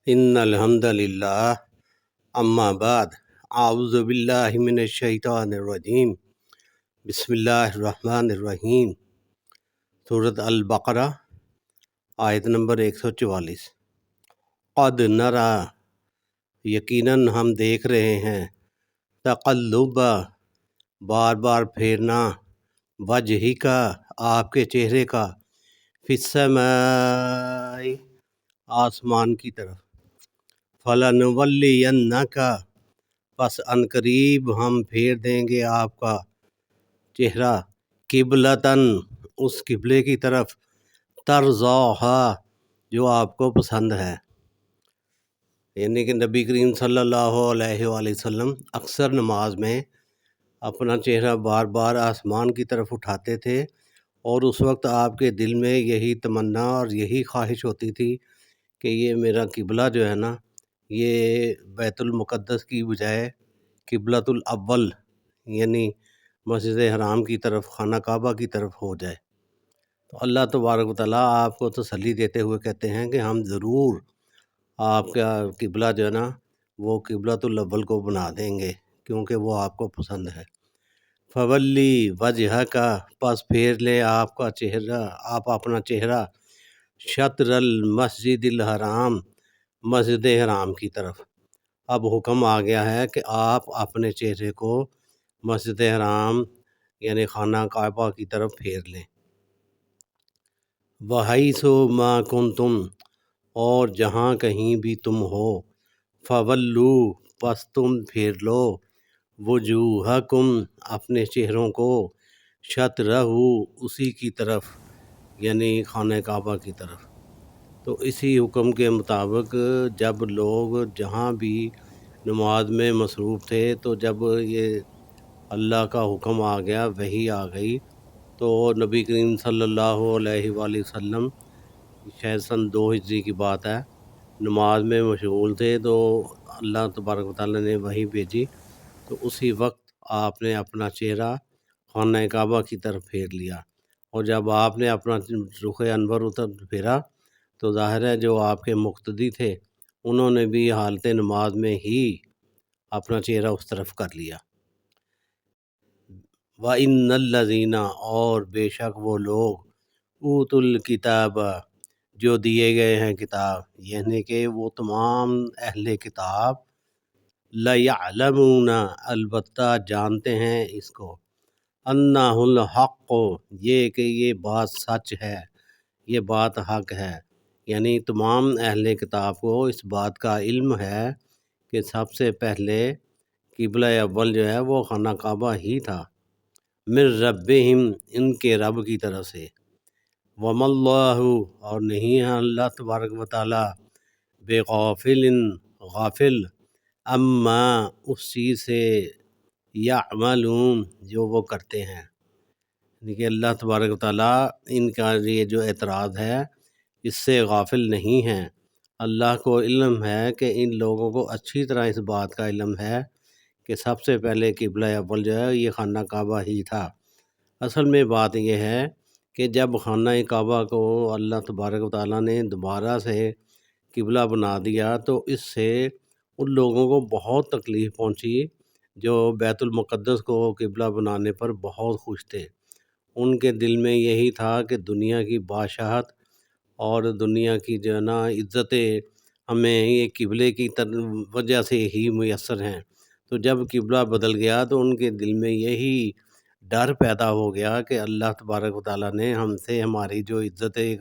ان الحمد للہ اما بعد اعوذ باللہ من الشیطان الرجیم بسم اللہ الرحمن الرحیم۔ سورۃ البقرہ آیت نمبر 144۔ قد نرا، یقیناً ہم دیکھ رہے ہیں، تقلب، بار بار پھیرنا، وجہ کا، آپ کے چہرے کا، فی السماء، آسمان کی طرف، فَلَنُوَلِّيَنَّكَ، پس عنقریب ہم پھیر دیں گے آپ کا چہرہ، قبلۃً، اس قبلے کی طرف، ترضاھا، جو آپ کو پسند ہے۔ یعنی کہ نبی کریم صلی اللہ علیہ وآلہ وسلم اکثر نماز میں اپنا چہرہ بار بار آسمان کی طرف اٹھاتے تھے، اور اس وقت آپ کے دل میں یہی تمنا اور یہی خواہش ہوتی تھی کہ یہ میرا قبلہ جو ہے نا، یہ بیت المقدس کی بجائے قبلۃ الاول یعنی مسجد حرام کی طرف، خانہ کعبہ کی طرف ہو جائے۔ تو اللہ تبارک و تعالیٰ آپ کو تسلی دیتے ہوئے کہتے ہیں کہ ہم ضرور آپ کا قبلہ جو ہے نا وہ قبلۃ الاول کو بنا دیں گے، کیونکہ وہ آپ کو پسند ہے۔ فولی وجہ کا، پس پھیر لے آپ کا چہرہ، آپ اپنا چہرہ، شطر المسجد الحرام، مسجد حرام کی طرف۔ اب حکم آ گیا ہے کہ آپ اپنے چہرے کو مسجد حرام یعنی خانہ کعبہ کی طرف پھیر لیں۔ وَحَیْثُ مَا کُنْتُمْ، اور جہاں کہیں بھی تم ہو، فَوَلُّوا، پس تم پھیر لو، وُجُوہَکُمْ، اپنے چہروں کو، شطرہ، اسی کی طرف یعنی خانہ کعبہ کی طرف۔ تو اسی حکم کے مطابق جب لوگ جہاں بھی نماز میں مصروف تھے، تو جب یہ اللہ کا حکم آ گیا، وحی آ گئی، تو نبی کریم صلی اللہ علیہ وآلہ وسلم، شاید سن 2 ہجری کی بات ہے، نماز میں مشغول تھے، تو اللہ تبارک و تعالیٰ نے وحی بھیجی، تو اسی وقت آپ نے اپنا چہرہ خانہ کعبہ کی طرف پھیر لیا۔ اور جب آپ نے اپنا رخ انور پھیرا تو ظاہر ہے جو آپ کے مقتدی تھے انہوں نے بھی حالت نماز میں ہی اپنا چہرہ اس طرف کر لیا۔ وَإِنَّ الَّذِينَ، اور بے شک وہ لوگ، اوتوا الکتاب، جو دیے گئے ہیں کتاب، یعنی کہ وہ تمام اہل کتاب، لَيَعْلَمُونَ، البتہ جانتے ہیں اس کو، أَنَّهُ الْحَقُّ، یہ کہ یہ بات سچ ہے، یہ بات حق ہے۔ یعنی تمام اہل کتاب کو اس بات کا علم ہے کہ سب سے پہلے قبلہ اول جو ہے وہ خانہ کعبہ ہی تھا، من ربہم، ان کے رب کی طرف سے، وما اللہ، اور نہیں ہے اللہ تبارک و تعالیٰ، بغافل، غافل، اما، اس چیز سے، یعملون، جو وہ کرتے ہیں۔ دیکھیے اللہ تبارک و تعالیٰ ان کا یہ جو اعتراض ہے اس سے غافل نہیں ہیں۔ اللہ کو علم ہے کہ ان لوگوں کو اچھی طرح اس بات کا علم ہے کہ سب سے پہلے قبلہ اول جو ہے یہ خانہ کعبہ ہی تھا۔ اصل میں بات یہ ہے کہ جب خانہ کعبہ کو اللہ تبارک و تعالیٰ نے دوبارہ سے قبلہ بنا دیا تو اس سے ان لوگوں کو بہت تکلیف پہنچی جو بیت المقدس کو قبلہ بنانے پر بہت خوش تھے۔ ان کے دل میں یہی تھا کہ دنیا کی بادشاہت اور دنیا کی جو ہے نا عزتیں ہمیں یہ قبلے کی وجہ سے ہی میسر ہیں۔ تو جب قبلہ بدل گیا تو ان کے دل میں یہی ڈر پیدا ہو گیا کہ اللہ تبارک و تعالیٰ نے ہم سے ہماری جو عزتیں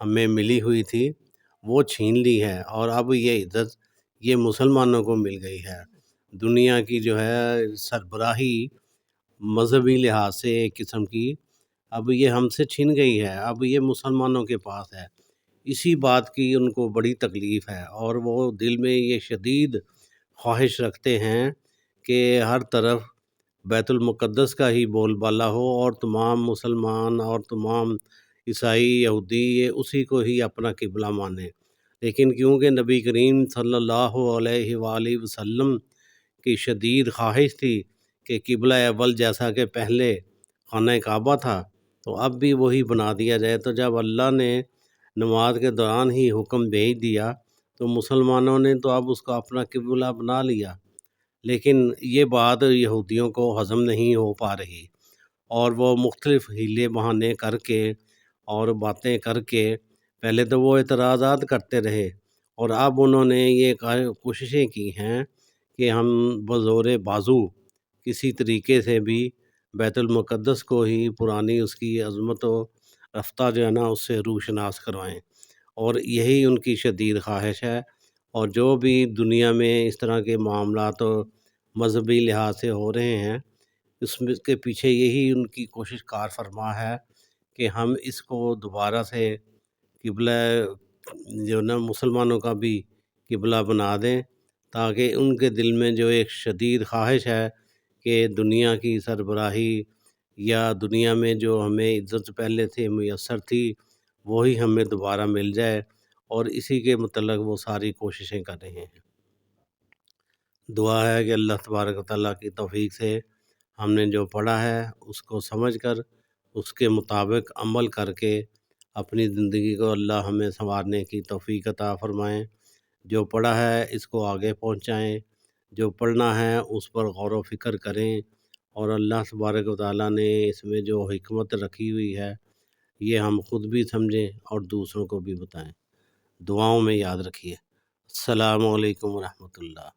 ہمیں ملی ہوئی تھی وہ چھین لی ہے، اور اب یہ عزت یہ مسلمانوں کو مل گئی ہے۔ دنیا کی جو ہے سربراہی مذہبی لحاظ سے ایک قسم کی اب یہ ہم سے چھن گئی ہے، اب یہ مسلمانوں کے پاس ہے۔ اسی بات کی ان کو بڑی تکلیف ہے، اور وہ دل میں یہ شدید خواہش رکھتے ہیں کہ ہر طرف بیت المقدس کا ہی بول بالا ہو، اور تمام مسلمان اور تمام عیسائی یہودی یہ اسی کو ہی اپنا قبلہ مانیں۔ لیکن کیونکہ نبی کریم صلی اللہ علیہ وآلہ وسلم کی شدید خواہش تھی کہ قبلہ اول جیسا کہ پہلے خانہ کعبہ تھا تو اب بھی وہی بنا دیا جائے، تو جب اللہ نے نماز کے دوران ہی حکم بھیج دیا تو مسلمانوں نے تو اب اس کو اپنا قبلہ بنا لیا، لیکن یہ بات یہودیوں کو ہضم نہیں ہو پا رہی، اور وہ مختلف ہیلے بہانے کر کے اور باتیں کر کے پہلے تو وہ اعتراضات کرتے رہے، اور اب انہوں نے یہ کوششیں کی ہیں کہ ہم بزور بازو کسی طریقے سے بھی بیت المقدس کو ہی پرانی اس کی عظمت و رفتہ جو ہے نا اس سے روشناس کروائیں، اور یہی ان کی شدید خواہش ہے۔ اور جو بھی دنیا میں اس طرح کے معاملات و مذہبی لحاظ سے ہو رہے ہیں، اس میں کے پیچھے یہی ان کی کوشش کار فرما ہے کہ ہم اس کو دوبارہ سے قبلہ جو نا مسلمانوں کا بھی قبلہ بنا دیں، تاکہ ان کے دل میں جو ایک شدید خواہش ہے کہ دنیا کی سربراہی یا دنیا میں جو ہمیں عزت پہلے سے میسر تھی وہی ہمیں دوبارہ مل جائے، اور اسی کے متعلق وہ ساری کوششیں کر رہے ہیں۔ دعا ہے کہ اللہ تبارک و تعالیٰ کی توفیق سے ہم نے جو پڑھا ہے اس کو سمجھ کر اس کے مطابق عمل کر کے اپنی زندگی کو اللہ ہمیں سنوارنے کی توفیق عطا فرمائیں۔ جو پڑھا ہے اس کو آگے پہنچائیں، جو پڑھنا ہے اس پر غور و فکر کریں، اور اللہ تبارک و تعالیٰ نے اس میں جو حکمت رکھی ہوئی ہے یہ ہم خود بھی سمجھیں اور دوسروں کو بھی بتائیں۔ دعاؤں میں یاد رکھیے۔ السلام علیکم ورحمۃ اللہ۔